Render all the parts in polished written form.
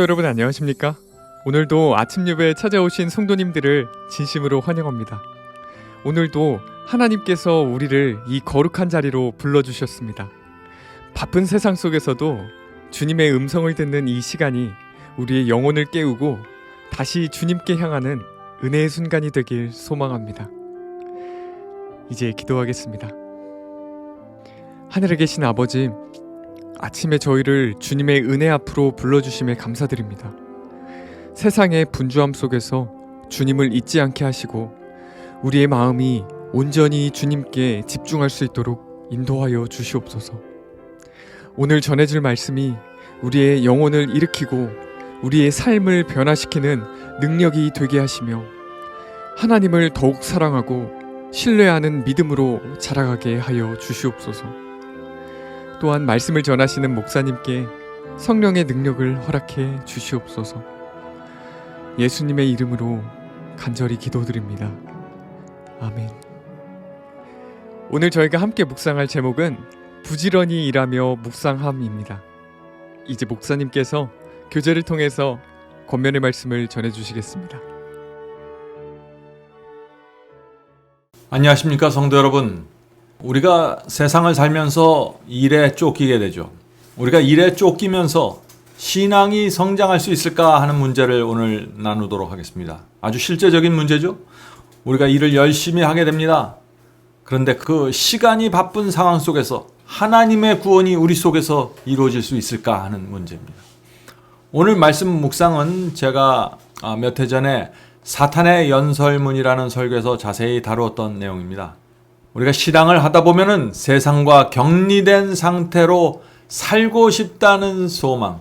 여러분 안녕하십니까? 오늘도 아침 예배에 찾아오신 성도님들을 진심으로 환영합니다. 오늘도 하나님께서 우리를 이 거룩한 자리로 불러주셨습니다. 바쁜 세상 속에서도 주님의 음성을 듣는 이 시간이 우리의 영혼을 깨우고 다시 주님께 향하는 은혜의 순간이 되길 소망합니다. 이제 기도하겠습니다. 하늘에 계신 아버지, 아침에 저희를 주님의 은혜 앞으로 불러주심에 감사드립니다. 세상의 분주함 속에서 주님을 잊지 않게 하시고 우리의 마음이 온전히 주님께 집중할 수 있도록 인도하여 주시옵소서. 오늘 전해질 말씀이 우리의 영혼을 일으키고 우리의 삶을 변화시키는 능력이 되게 하시며 하나님을 더욱 사랑하고 신뢰하는 믿음으로 자라가게 하여 주시옵소서. 또한 말씀을 전하시는 목사님께 성령의 능력을 허락해 주시옵소서. 예수님의 이름으로 간절히 기도드립니다. 아멘. 오늘 저희가 함께 묵상할 제목은 부지런히 일하며 묵상함입니다. 이제 목사님께서 교제를 통해서 권면의 말씀을 전해주시겠습니다. 안녕하십니까 성도 여러분. 우리가 세상을 살면서 일에 쫓기게 되죠. 우리가 일에 쫓기면서 신앙이 성장할 수 있을까 하는 문제를 오늘 나누도록 하겠습니다. 아주 실제적인 문제죠. 우리가 일을 열심히 하게 됩니다. 그런데 그 시간이 바쁜 상황 속에서 하나님의 구원이 우리 속에서 이루어질 수 있을까 하는 문제입니다. 오늘 말씀 묵상은 제가 몇 해 전에 사탄의 연설문이라는 설교에서 자세히 다루었던 내용입니다. 우리가 신앙을 하다 보면은 세상과 격리된 상태로 살고 싶다는 소망,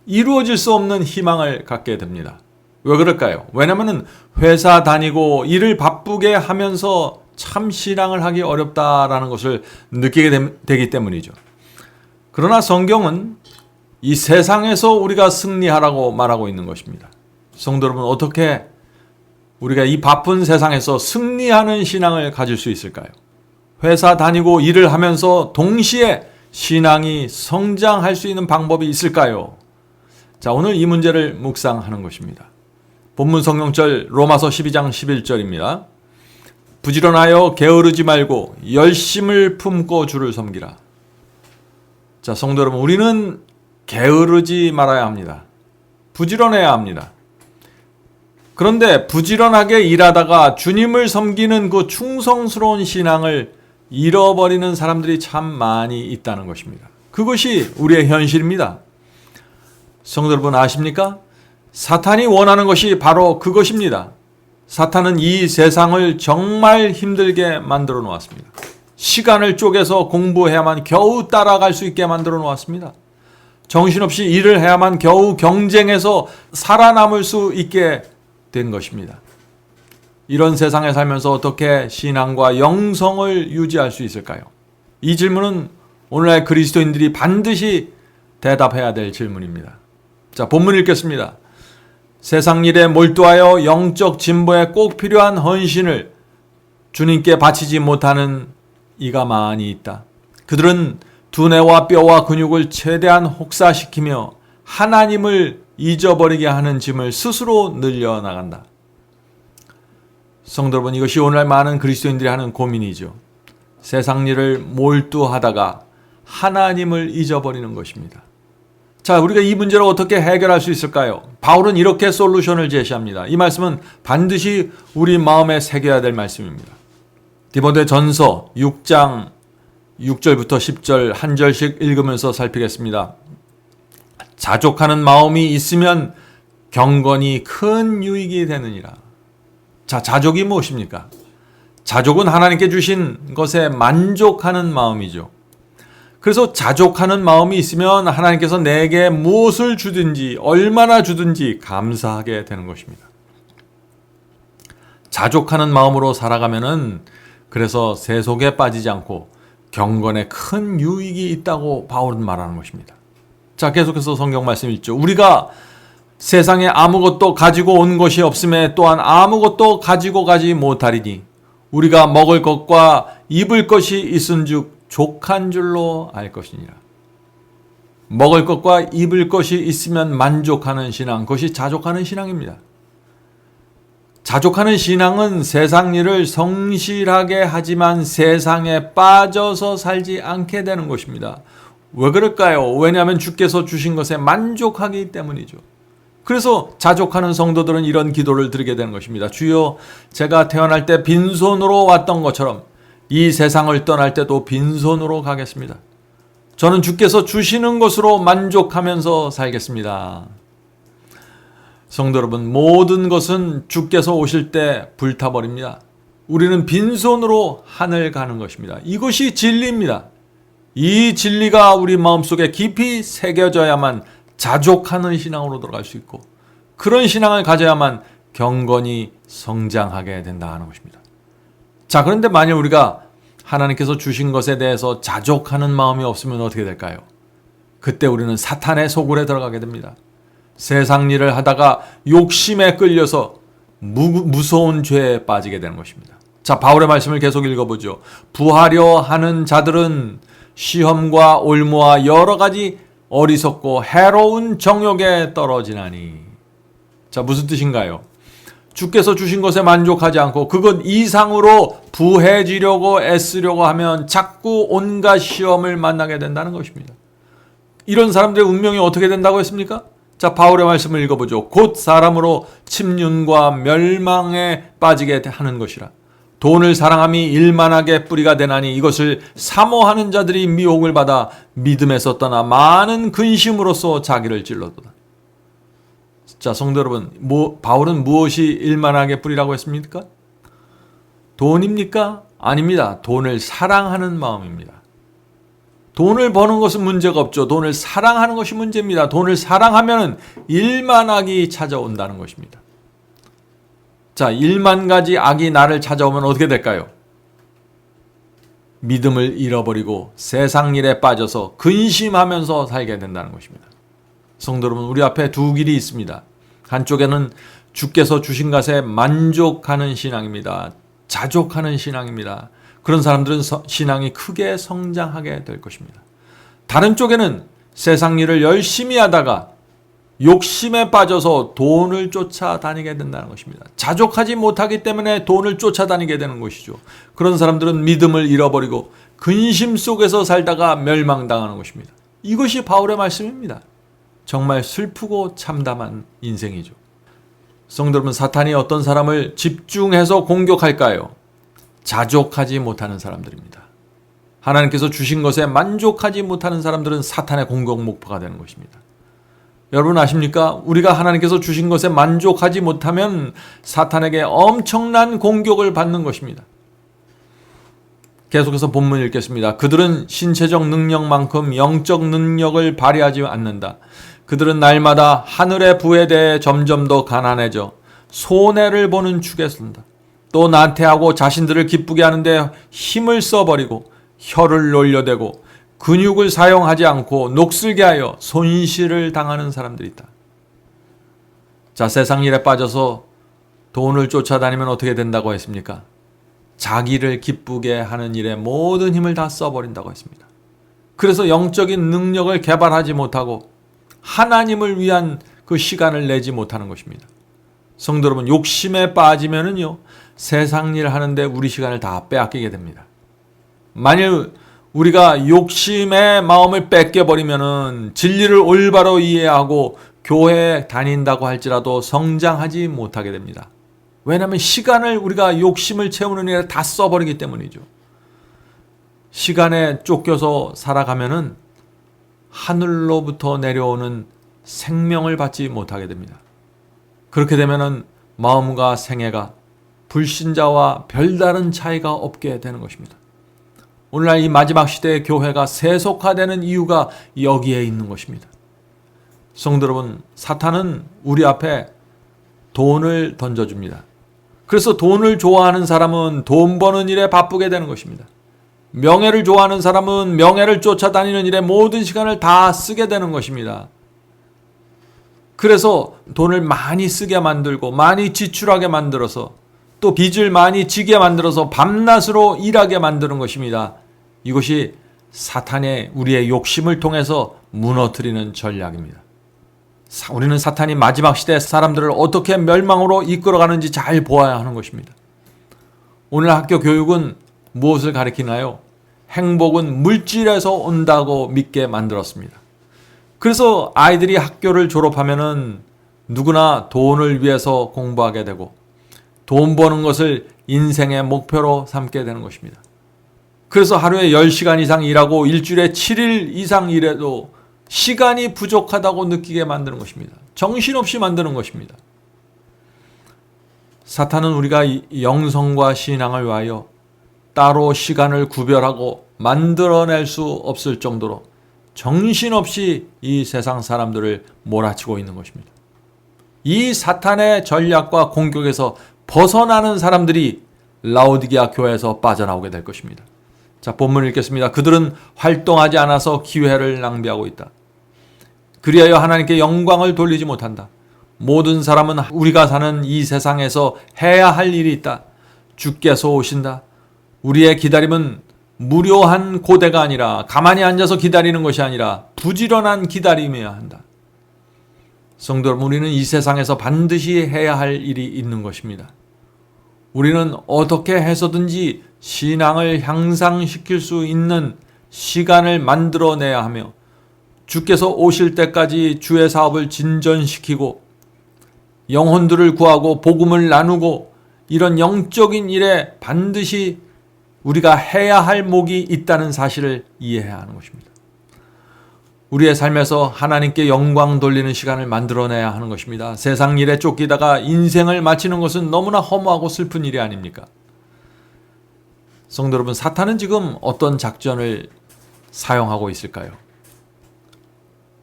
이루어질 수 없는 희망을 갖게 됩니다. 왜 그럴까요? 왜냐면은 회사 다니고 일을 바쁘게 하면서 참 신앙을 하기 어렵다라는 것을 느끼게 되기 때문이죠. 그러나 성경은 이 세상에서 우리가 승리하라고 말하고 있는 것입니다. 성도 여러분, 어떻게 우리가 이 바쁜 세상에서 승리하는 신앙을 가질 수 있을까요? 회사 다니고 일을 하면서 동시에 신앙이 성장할 수 있는 방법이 있을까요? 자, 오늘 이 문제를 묵상하는 것입니다. 본문 성경절 로마서 12장 11절입니다. 부지런하여 게으르지 말고 열심을 품고 주를 섬기라. 자, 성도 여러분, 우리는 게으르지 말아야 합니다. 부지런해야 합니다. 그런데 부지런하게 일하다가 주님을 섬기는 그 충성스러운 신앙을 잃어버리는 사람들이 참 많이 있다는 것입니다. 그것이 우리의 현실입니다. 성도 여러분 아십니까? 사탄이 원하는 것이 바로 그것입니다. 사탄은 이 세상을 정말 힘들게 만들어 놓았습니다. 시간을 쪼개서 공부해야만 겨우 따라갈 수 있게 만들어 놓았습니다. 정신없이 일을 해야만 겨우 경쟁해서 살아남을 수 있게 된 것입니다. 이런 세상에 살면서 어떻게 신앙과 영성을 유지할 수 있을까요? 이 질문은 오늘날 그리스도인들이 반드시 대답해야 될 질문입니다. 자, 본문 읽겠습니다. 세상 일에 몰두하여 영적 진보에 꼭 필요한 헌신을 주님께 바치지 못하는 이가 많이 있다. 그들은 두뇌와 뼈와 근육을 최대한 혹사시키며 하나님을 잊어버리게 하는 짐을 스스로 늘려나간다. 성도 여러분, 이것이 오늘날 많은 그리스도인들이 하는 고민이죠. 세상 일을 몰두하다가 하나님을 잊어버리는 것입니다. 자, 우리가 이 문제를 어떻게 해결할 수 있을까요? 바울은 이렇게 솔루션을 제시합니다. 이 말씀은 반드시 우리 마음에 새겨야 될 말씀입니다. 디모데 전서 6장 6절부터 10절 한 절씩 읽으면서 살피겠습니다. 자족하는 마음이 있으면 경건이 큰 유익이 되느니라. 자, 자족이 무엇입니까? 자족은 하나님께 주신 것에 만족하는 마음이죠. 그래서 자족하는 마음이 있으면 하나님께서 내게 무엇을 주든지 얼마나 주든지 감사하게 되는 것입니다. 자족하는 마음으로 살아가면은 그래서 세속에 빠지지 않고 경건에 큰 유익이 있다고 바울은 말하는 것입니다. 자, 계속해서 성경 말씀 읽죠. 우리가 세상에 아무것도 가지고 온 것이 없음에 또한 아무것도 가지고 가지 못하리니 우리가 먹을 것과 입을 것이 있은즉 족한 줄로 알 것이니라. 먹을 것과 입을 것이 있으면 만족하는 신앙, 그것이 자족하는 신앙입니다. 자족하는 신앙은 세상 일을 성실하게 하지만 세상에 빠져서 살지 않게 되는 것입니다. 왜 그럴까요? 왜냐하면 주께서 주신 것에 만족하기 때문이죠. 그래서 자족하는 성도들은 이런 기도를 드리게 되는 것입니다. 주여, 제가 태어날 때 빈손으로 왔던 것처럼 이 세상을 떠날 때도 빈손으로 가겠습니다. 저는 주께서 주시는 것으로 만족하면서 살겠습니다. 성도 여러분, 모든 것은 주께서 오실 때 불타버립니다. 우리는 빈손으로 하늘 가는 것입니다. 이것이 진리입니다. 이 진리가 우리 마음속에 깊이 새겨져야만 자족하는 신앙으로 들어갈 수 있고, 그런 신앙을 가져야만 경건히 성장하게 된다 하는 것입니다. 자, 그런데 만약 우리가 하나님께서 주신 것에 대해서 자족하는 마음이 없으면 어떻게 될까요? 그때 우리는 사탄의 소굴에 들어가게 됩니다. 세상 일을 하다가 욕심에 끌려서 무서운 죄에 빠지게 되는 것입니다. 자, 바울의 말씀을 계속 읽어보죠. 부하려 하는 자들은 시험과 올무와 여러 가지 어리석고 해로운 정욕에 떨어지나니. 자, 무슨 뜻인가요? 주께서 주신 것에 만족하지 않고 그것 이상으로 부해지려고 애쓰려고 하면 자꾸 온갖 시험을 만나게 된다는 것입니다. 이런 사람들의 운명이 어떻게 된다고 했습니까? 자, 바울의 말씀을 읽어보죠. 곧 사람으로 침륜과 멸망에 빠지게 하는 것이라. 돈을 사랑함이 일만하게 뿌리가 되나니 이것을 사모하는 자들이 미혹을 받아 믿음에서 떠나 많은 근심으로써 자기를 찔러도다. 자, 성도 여러분, 바울은 무엇이 일만하게 뿌리라고 했습니까? 돈입니까? 아닙니다. 돈을 사랑하는 마음입니다. 돈을 버는 것은 문제가 없죠. 돈을 사랑하는 것이 문제입니다. 돈을 사랑하면 일만악이 찾아온다는 것입니다. 자, 1만 가지 악이 나를 찾아오면 어떻게 될까요? 믿음을 잃어버리고 세상 일에 빠져서 근심하면서 살게 된다는 것입니다. 성도 여러분, 우리 앞에 두 길이 있습니다. 한쪽에는 주께서 주신 것에 만족하는 신앙입니다. 자족하는 신앙입니다. 그런 사람들은 신앙이 크게 성장하게 될 것입니다. 다른 쪽에는 세상 일을 열심히 하다가 욕심에 빠져서 돈을 쫓아다니게 된다는 것입니다. 자족하지 못하기 때문에 돈을 쫓아다니게 되는 것이죠. 그런 사람들은 믿음을 잃어버리고 근심 속에서 살다가 멸망당하는 것입니다. 이것이 바울의 말씀입니다. 정말 슬프고 참담한 인생이죠. 성도 여러분, 사탄이 어떤 사람을 집중해서 공격할까요? 자족하지 못하는 사람들입니다. 하나님께서 주신 것에 만족하지 못하는 사람들은 사탄의 공격 목표가 되는 것입니다. 여러분 아십니까? 우리가 하나님께서 주신 것에 만족하지 못하면 사탄에게 엄청난 공격을 받는 것입니다. 계속해서 본문 읽겠습니다. 그들은 신체적 능력만큼 영적 능력을 발휘하지 않는다. 그들은 날마다 하늘의 부에 대해 점점 더 가난해져 손해를 보는 축에 쓴다. 또 나태하고 자신들을 기쁘게 하는데 힘을 써버리고 혀를 놀려대고 근육을 사용하지 않고 녹슬게 하여 손실을 당하는 사람들이 있다. 자, 세상 일에 빠져서 돈을 쫓아다니면 어떻게 된다고 했습니까? 자기를 기쁘게 하는 일에 모든 힘을 다 써버린다고 했습니다. 그래서 영적인 능력을 개발하지 못하고 하나님을 위한 그 시간을 내지 못하는 것입니다. 성도 여러분, 욕심에 빠지면은요, 세상 일 하는데 우리 시간을 다 빼앗기게 됩니다. 만일 우리가 욕심의 마음을 뺏겨버리면은 진리를 올바로 이해하고 교회에 다닌다고 할지라도 성장하지 못하게 됩니다. 왜냐하면 시간을 우리가 욕심을 채우는 일에 다 써버리기 때문이죠. 시간에 쫓겨서 살아가면은 하늘로부터 내려오는 생명을 받지 못하게 됩니다. 그렇게 되면은 마음과 생애가 불신자와 별다른 차이가 없게 되는 것입니다. 오늘날 이 마지막 시대의 교회가 세속화되는 이유가 여기에 있는 것입니다. 성도 여러분, 사탄은 우리 앞에 돈을 던져줍니다. 그래서 돈을 좋아하는 사람은 돈 버는 일에 바쁘게 되는 것입니다. 명예를 좋아하는 사람은 명예를 쫓아다니는 일에 모든 시간을 다 쓰게 되는 것입니다. 그래서 돈을 많이 쓰게 만들고 많이 지출하게 만들어서 또 빚을 많이 지게 만들어서 밤낮으로 일하게 만드는 것입니다. 이것이 사탄의 우리의 욕심을 통해서 무너뜨리는 전략입니다. 우리는 사탄이 마지막 시대 사람들을 어떻게 멸망으로 이끌어가는지 잘 보아야 하는 것입니다. 오늘 학교 교육은 무엇을 가리키나요? 행복은 물질에서 온다고 믿게 만들었습니다. 그래서 아이들이 학교를 졸업하면은 누구나 돈을 위해서 공부하게 되고 돈 버는 것을 인생의 목표로 삼게 되는 것입니다. 그래서 하루에 10시간 이상 일하고 일주일에 7일 이상 일해도 시간이 부족하다고 느끼게 만드는 것입니다. 정신없이 만드는 것입니다. 사탄은 우리가 영성과 신앙을 위하여 따로 시간을 구별하고 만들어낼 수 없을 정도로 정신없이 이 세상 사람들을 몰아치고 있는 것입니다. 이 사탄의 전략과 공격에서 벗어나는 사람들이 라오디게아 교회에서 빠져나오게 될 것입니다. 자, 본문을 읽겠습니다. 그들은 활동하지 않아서 기회를 낭비하고 있다. 그리하여 하나님께 영광을 돌리지 못한다. 모든 사람은 우리가 사는 이 세상에서 해야 할 일이 있다. 주께서 오신다. 우리의 기다림은 무료한 고대가 아니라 가만히 앉아서 기다리는 것이 아니라 부지런한 기다림이어야 한다. 성도 여러분, 우리는 이 세상에서 반드시 해야 할 일이 있는 것입니다. 우리는 어떻게 해서든지 신앙을 향상시킬 수 있는 시간을 만들어내야 하며 주께서 오실 때까지 주의 사업을 진전시키고 영혼들을 구하고 복음을 나누고 이런 영적인 일에 반드시 우리가 해야 할 목이 있다는 사실을 이해해야 하는 것입니다. 우리의 삶에서 하나님께 영광 돌리는 시간을 만들어내야 하는 것입니다. 세상 일에 쫓기다가 인생을 마치는 것은 너무나 허무하고 슬픈 일이 아닙니까? 성도 여러분, 사탄은 지금 어떤 작전을 사용하고 있을까요?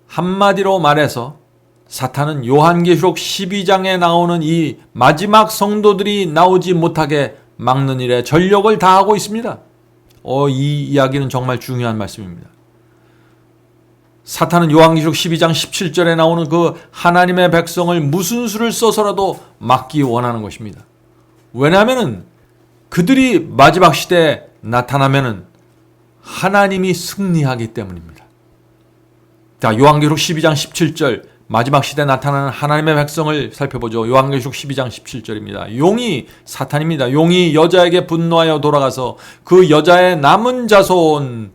한마디로 말해서 사탄은 요한계시록 12장에 나오는 이 마지막 성도들이 나오지 못하게 막는 일에 전력을 다하고 있습니다. 이 이야기는 정말 중요한 말씀입니다. 사탄은 요한계시록 12장 17절에 나오는 그 하나님의 백성을 무슨 수를 써서라도 막기 원하는 것입니다. 왜냐하면 그들이 마지막 시대에 나타나면 하나님이 승리하기 때문입니다. 자, 요한계시록 12장 17절 마지막 시대에 나타나는 하나님의 백성을 살펴보죠. 요한계시록 12장 17절입니다. 용이 사탄입니다. 용이 여자에게 분노하여 돌아가서 그 여자의 남은 자손,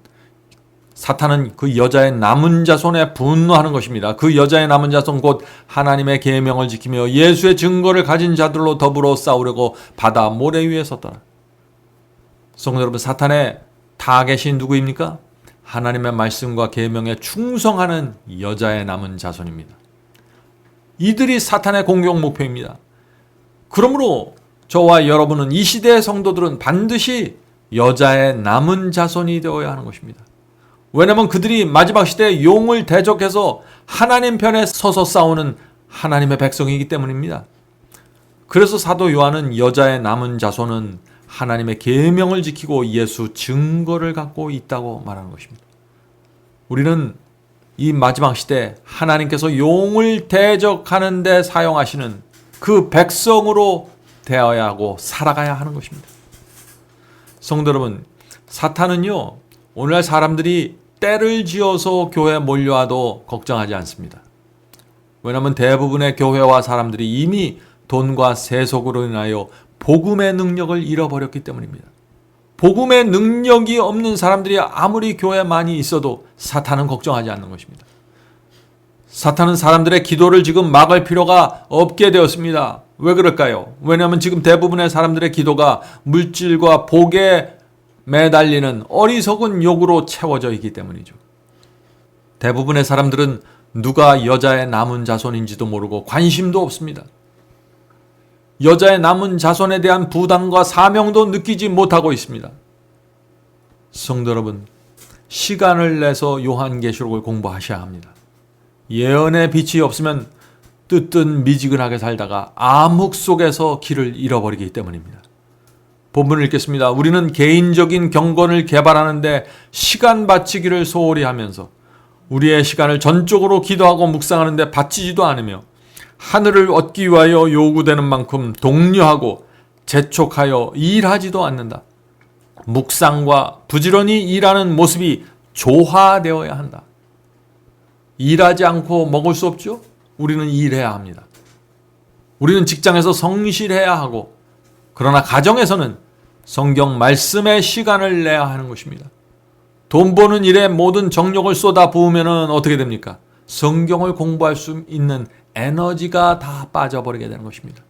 사탄은 그 여자의 남은 자손에 분노하는 것입니다. 그 여자의 남은 자손 곧 하나님의 계명을 지키며 예수의 증거를 가진 자들로 더불어 싸우려고 바다 모래 위에 섰더라. 성도 여러분, 사탄의 타겟이 누구입니까? 하나님의 말씀과 계명에 충성하는 여자의 남은 자손입니다. 이들이 사탄의 공격 목표입니다. 그러므로 저와 여러분은 이 시대의 성도들은 반드시 여자의 남은 자손이 되어야 하는 것입니다. 왜냐하면 그들이 마지막 시대에 용을 대적해서 하나님 편에 서서 싸우는 하나님의 백성이기 때문입니다. 그래서 사도 요한은 여자의 남은 자손은 하나님의 계명을 지키고 예수 증거를 갖고 있다고 말하는 것입니다. 우리는 이 마지막 시대 하나님께서 용을 대적하는 데 사용하시는 그 백성으로 되어야 하고 살아가야 하는 것입니다. 성도 여러분, 사탄은요, 오늘날 사람들이 때를 지어서 교회에 몰려와도 걱정하지 않습니다. 왜냐하면 대부분의 교회와 사람들이 이미 돈과 세속으로 인하여 복음의 능력을 잃어버렸기 때문입니다. 복음의 능력이 없는 사람들이 아무리 교회에 많이 있어도 사탄은 걱정하지 않는 것입니다. 사탄은 사람들의 기도를 지금 막을 필요가 없게 되었습니다. 왜 그럴까요? 왜냐하면 지금 대부분의 사람들의 기도가 물질과 복에 매달리는 어리석은 욕으로 채워져 있기 때문이죠. 대부분의 사람들은 누가 여자의 남은 자손인지도 모르고 관심도 없습니다. 여자의 남은 자손에 대한 부담과 사명도 느끼지 못하고 있습니다. 성도 여러분, 시간을 내서 요한계시록을 공부하셔야 합니다. 예언의 빛이 없으면 뜨뜻 미지근하게 살다가 암흑 속에서 길을 잃어버리기 때문입니다. 본문을 읽겠습니다. 우리는 개인적인 경건을 개발하는데 시간 바치기를 소홀히 하면서 우리의 시간을 전적으로 기도하고 묵상하는데 바치지도 않으며 하늘을 얻기 위하여 요구되는 만큼 독려하고 재촉하여 일하지도 않는다. 묵상과 부지런히 일하는 모습이 조화되어야 한다. 일하지 않고 먹을 수 없죠? 우리는 일해야 합니다. 우리는 직장에서 성실해야 하고, 그러나 가정에서는 성경 말씀에 시간을 내야 하는 것입니다. 돈 버는 일에 모든 정력을 쏟아 부으면 어떻게 됩니까? 성경을 공부할 수 있는 에너지가 다 빠져버리게 되는 것입니다.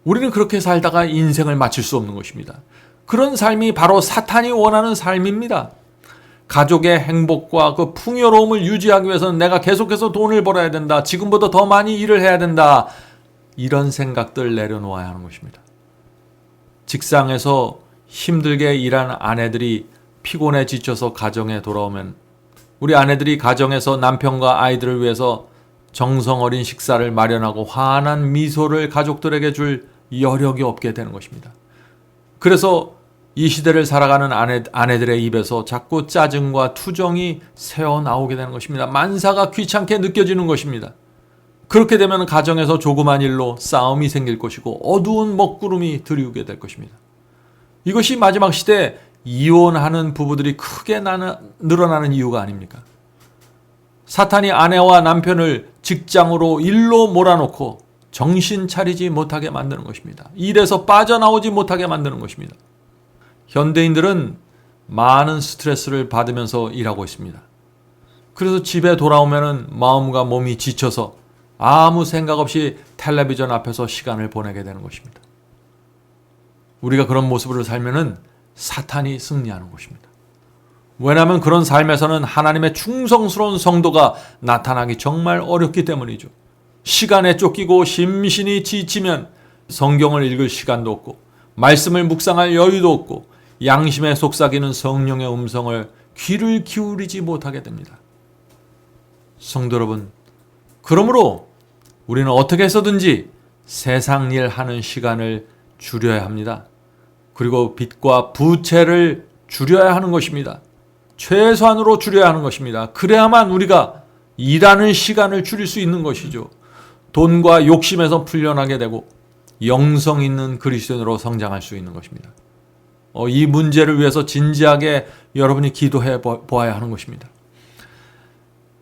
우리는 그렇게 살다가 인생을 마칠 수 없는 것입니다. 그런 삶이 바로 사탄이 원하는 삶입니다. 가족의 행복과 그 풍요로움을 유지하기 위해서는 내가 계속해서 돈을 벌어야 된다. 지금보다 더 많이 일을 해야 된다. 이런 생각들 내려놓아야 하는 것입니다. 직장에서 힘들게 일한 아내들이 피곤해 지쳐서 가정에 돌아오면 우리 아내들이 가정에서 남편과 아이들을 위해서 정성 어린 식사를 마련하고 환한 미소를 가족들에게 줄 여력이 없게 되는 것입니다. 그래서 이 시대를 살아가는 아내들의 입에서 자꾸 짜증과 투정이 새어나오게 되는 것입니다. 만사가 귀찮게 느껴지는 것입니다. 그렇게 되면 가정에서 조그만 일로 싸움이 생길 것이고 어두운 먹구름이 드리우게 될 것입니다. 이것이 마지막 시대에 이혼하는 부부들이 크게 늘어나는 이유가 아닙니까? 사탄이 아내와 남편을 직장으로 일로 몰아놓고 정신 차리지 못하게 만드는 것입니다. 일에서 빠져나오지 못하게 만드는 것입니다. 현대인들은 많은 스트레스를 받으면서 일하고 있습니다. 그래서 집에 돌아오면 마음과 몸이 지쳐서 아무 생각 없이 텔레비전 앞에서 시간을 보내게 되는 것입니다. 우리가 그런 모습으로 살면은 사탄이 승리하는 것입니다. 왜냐하면 그런 삶에서는 하나님의 충성스러운 성도가 나타나기 정말 어렵기 때문이죠. 시간에 쫓기고 심신이 지치면 성경을 읽을 시간도 없고 말씀을 묵상할 여유도 없고 양심에 속삭이는 성령의 음성을 귀를 기울이지 못하게 됩니다. 성도 여러분, 그러므로 우리는 어떻게 해서든지 세상 일 하는 시간을 줄여야 합니다. 그리고 빚과 부채를 줄여야 하는 것입니다. 최소한으로 줄여야 하는 것입니다. 그래야만 우리가 일하는 시간을 줄일 수 있는 것이죠. 돈과 욕심에서 풀려나게 되고 영성 있는 그리스도인으로 성장할 수 있는 것입니다. 이 문제를 위해서 진지하게 여러분이 기도해 보아야 하는 것입니다.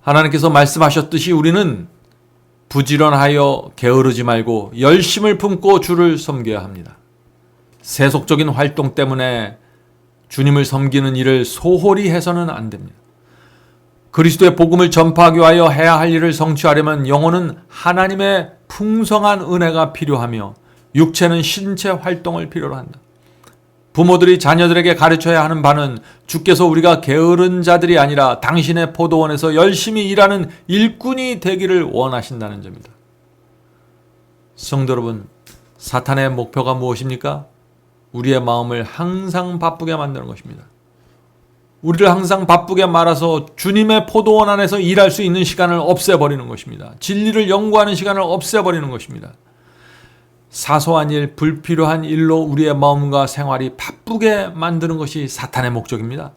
하나님께서 말씀하셨듯이 우리는 부지런하여 게으르지 말고 열심을 품고 주를 섬겨야 합니다. 세속적인 활동 때문에 주님을 섬기는 일을 소홀히 해서는 안 됩니다. 그리스도의 복음을 전파하기 위하여 해야 할 일을 성취하려면 영혼은 하나님의 풍성한 은혜가 필요하며 육체는 신체 활동을 필요로 한다. 부모들이 자녀들에게 가르쳐야 하는 바는 주께서 우리가 게으른 자들이 아니라 당신의 포도원에서 열심히 일하는 일꾼이 되기를 원하신다는 점입니다. 성도 여러분, 사탄의 목표가 무엇입니까? 우리의 마음을 항상 바쁘게 만드는 것입니다. 우리를 항상 바쁘게 말아서 주님의 포도원 안에서 일할 수 있는 시간을 없애버리는 것입니다. 진리를 연구하는 시간을 없애버리는 것입니다. 사소한 일, 불필요한 일로 우리의 마음과 생활이 바쁘게 만드는 것이 사탄의 목적입니다.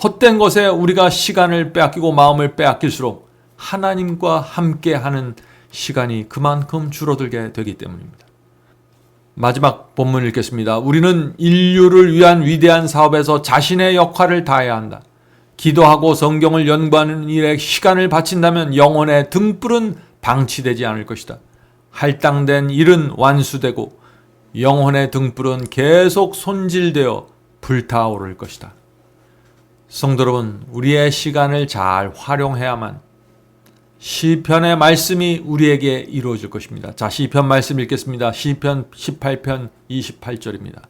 헛된 것에 우리가 시간을 빼앗기고 마음을 빼앗길수록 하나님과 함께하는 시간이 그만큼 줄어들게 되기 때문입니다. 마지막 본문 읽겠습니다. 우리는 인류를 위한 위대한 사업에서 자신의 역할을 다해야 한다. 기도하고 성경을 연구하는 일에 시간을 바친다면 영혼의 등불은 방치되지 않을 것이다. 할당된 일은 완수되고 영혼의 등불은 계속 손질되어 불타오를 것이다. 성도 여러분, 우리의 시간을 잘 활용해야만 시편의 말씀이 우리에게 이루어질 것입니다. 자, 시편 말씀 읽겠습니다. 시편 18편 28절입니다.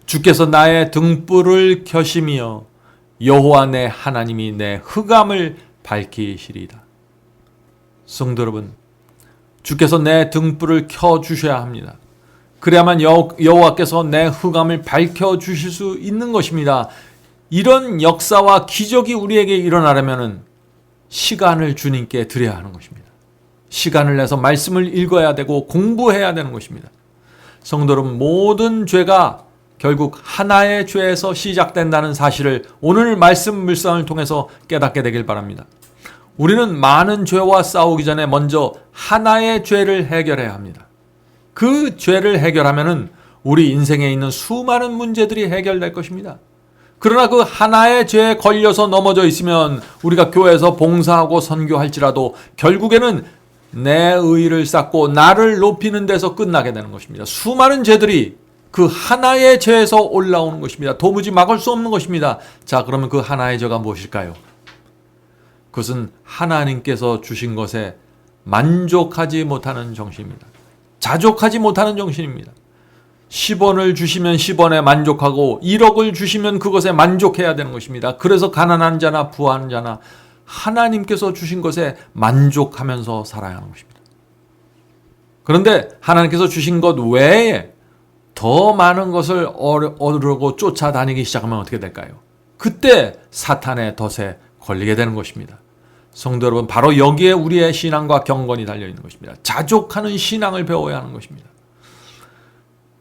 주께서 나의 등불을 켜시며 여호와 내 하나님이 내 흑암을 밝히시리이다. 성도 여러분, 주께서 내 등불을 켜주셔야 합니다. 그래야만 여호와께서 내 흑암을 밝혀주실 수 있는 것입니다. 이런 역사와 기적이 우리에게 일어나려면 시간을 주님께 드려야 하는 것입니다. 시간을 내서 말씀을 읽어야 되고 공부해야 되는 것입니다. 성도 여러분, 모든 죄가 결국 하나의 죄에서 시작된다는 사실을 오늘 말씀 물상을 통해서 깨닫게 되길 바랍니다. 우리는 많은 죄와 싸우기 전에 먼저 하나의 죄를 해결해야 합니다. 그 죄를 해결하면은 우리 인생에 있는 수많은 문제들이 해결될 것입니다. 그러나 그 하나의 죄에 걸려서 넘어져 있으면 우리가 교회에서 봉사하고 선교할지라도 결국에는 내 의의를 쌓고 나를 높이는 데서 끝나게 되는 것입니다. 수많은 죄들이 그 하나의 죄에서 올라오는 것입니다. 도무지 막을 수 없는 것입니다. 자, 그러면 그 하나의 죄가 무엇일까요? 그것은 하나님께서 주신 것에 만족하지 못하는 정신입니다. 자족하지 못하는 정신입니다. 10원을 주시면 10원에 만족하고 1억을 주시면 그것에 만족해야 되는 것입니다. 그래서 가난한 자나 부한 자나 하나님께서 주신 것에 만족하면서 살아야 하는 것입니다. 그런데 하나님께서 주신 것 외에 더 많은 것을 얻으려고 쫓아다니기 시작하면 어떻게 될까요? 그때 사탄의 덫에 걸리게 되는 것입니다. 성도 여러분, 바로 여기에 우리의 신앙과 경건이 달려있는 것입니다. 자족하는 신앙을 배워야 하는 것입니다.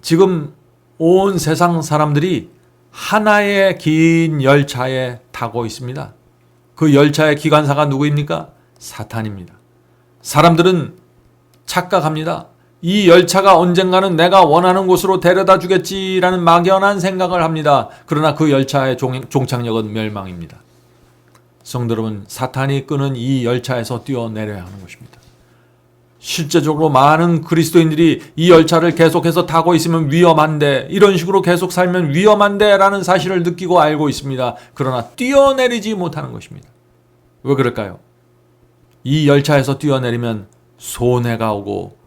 지금 온 세상 사람들이 하나의 긴 열차에 타고 있습니다. 그 열차의 기관사가 누구입니까? 사탄입니다. 사람들은 착각합니다. 이 열차가 언젠가는 내가 원하는 곳으로 데려다 주겠지라는 막연한 생각을 합니다. 그러나 그 열차의 종착역은 멸망입니다. 성도 여러분, 사탄이 끄는 이 열차에서 뛰어내려야 하는 것입니다. 실제적으로 많은 그리스도인들이 이 열차를 계속해서 타고 있으면 위험한데, 이런 식으로 계속 살면 위험한데 라는 사실을 느끼고 알고 있습니다. 그러나 뛰어내리지 못하는 것입니다. 왜 그럴까요? 이 열차에서 뛰어내리면 손해가 오고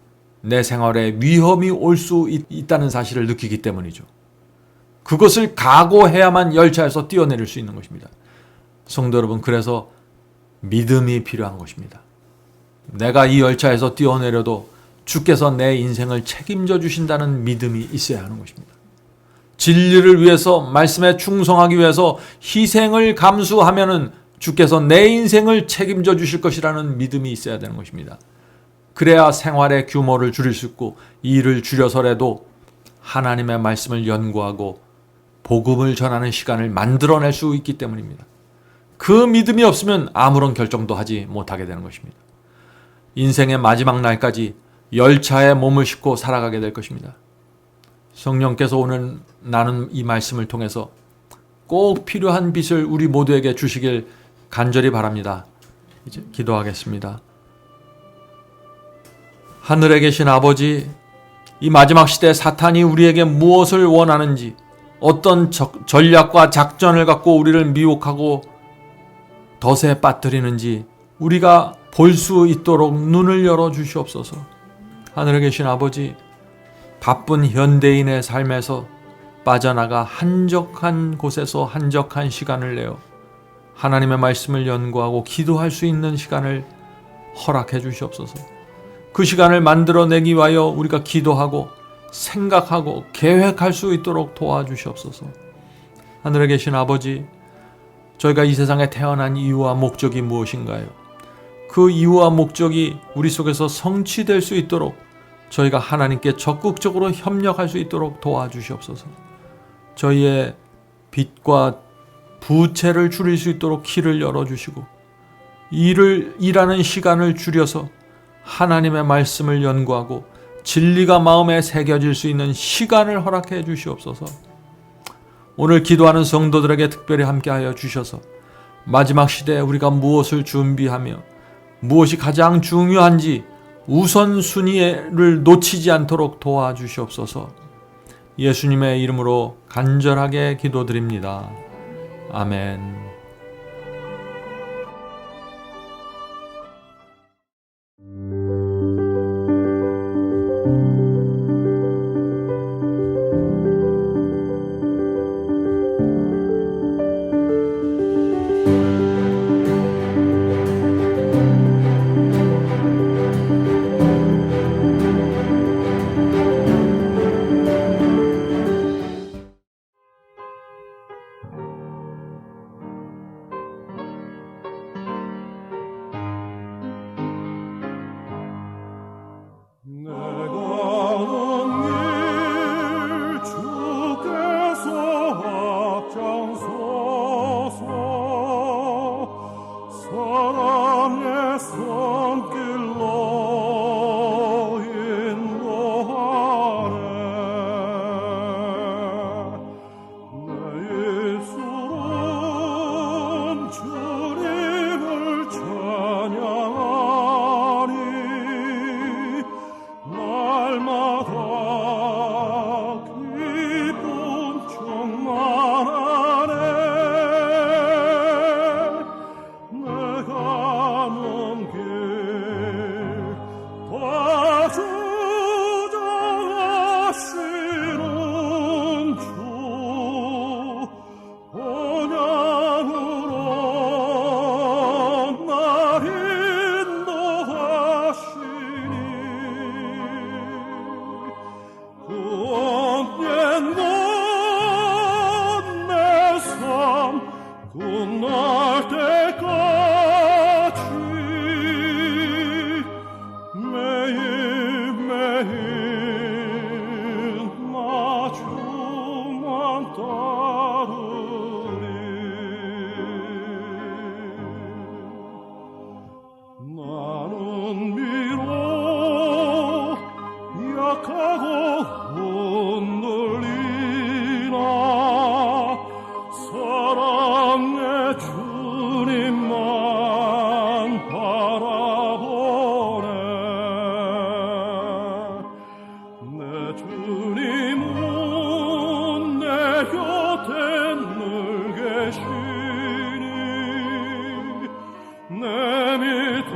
내 생활에 위험이 올 수 있다는 사실을 느끼기 때문이죠. 그것을 각오해야만 열차에서 뛰어내릴 수 있는 것입니다. 성도 여러분, 그래서 믿음이 필요한 것입니다. 내가 이 열차에서 뛰어내려도 주께서 내 인생을 책임져 주신다는 믿음이 있어야 하는 것입니다. 진리를 위해서, 말씀에 충성하기 위해서 희생을 감수하면은 주께서 내 인생을 책임져 주실 것이라는 믿음이 있어야 되는 것입니다. 그래야 생활의 규모를 줄일 수 있고 일을 줄여서라도 하나님의 말씀을 연구하고 복음을 전하는 시간을 만들어낼 수 있기 때문입니다. 그 믿음이 없으면 아무런 결정도 하지 못하게 되는 것입니다. 인생의 마지막 날까지 열차에 몸을 싣고 살아가게 될 것입니다. 성령께서 오늘 나눈 이 말씀을 통해서 꼭 필요한 빛을 우리 모두에게 주시길 간절히 바랍니다. 이제 기도하겠습니다. 하늘에 계신 아버지, 이 마지막 시대 사탄이 우리에게 무엇을 원하는지, 어떤 전략과 작전을 갖고 우리를 미혹하고 덫에 빠뜨리는지 우리가 볼 수 있도록 눈을 열어 주시옵소서. 하늘에 계신 아버지, 바쁜 현대인의 삶에서 빠져나가 한적한 곳에서 한적한 시간을 내어 하나님의 말씀을 연구하고 기도할 수 있는 시간을 허락해 주시옵소서. 그 시간을 만들어내기 위하여 우리가 기도하고 생각하고 계획할 수 있도록 도와주시옵소서. 하늘에 계신 아버지, 저희가 이 세상에 태어난 이유와 목적이 무엇인가요? 그 이유와 목적이 우리 속에서 성취될 수 있도록 저희가 하나님께 적극적으로 협력할 수 있도록 도와주시옵소서. 저희의 빚과 부채를 줄일 수 있도록 길을 열어주시고 일하는 시간을 줄여서 하나님의 말씀을 연구하고 진리가 마음에 새겨질 수 있는 시간을 허락해 주시옵소서. 오늘 기도하는 성도들에게 특별히 함께하여 주셔서 마지막 시대에 우리가 무엇을 준비하며 무엇이 가장 중요한지 우선순위를 놓치지 않도록 도와주시옵소서. 예수님의 이름으로 간절하게 기도드립니다. 아멘. 날마다 기쁜 척만 하네. 내가 먼 길 봐주자하시는 주 언양으로 날 인도하시니 그 언젠 내 삶 끝날 때까지 매일매일 나 주만 따르리. 나는 비록 약하고 흔들리나 사랑의 주님만 바라보네. 내 주님은 내 곁에 늘 계시니 내 믿음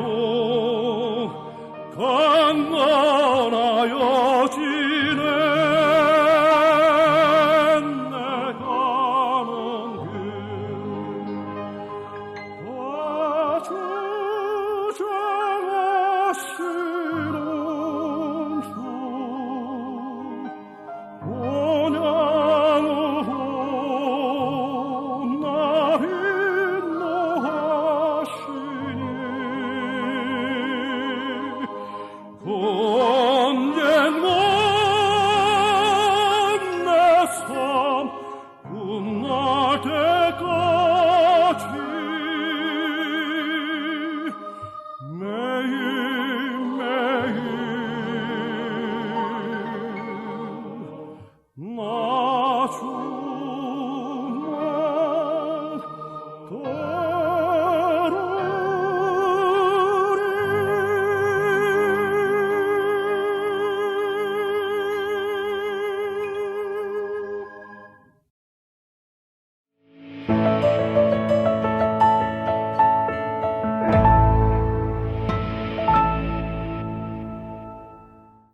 강건하여지네. 내 가는 길 봐주자하시는 주 언양으로 날 인도하시니 그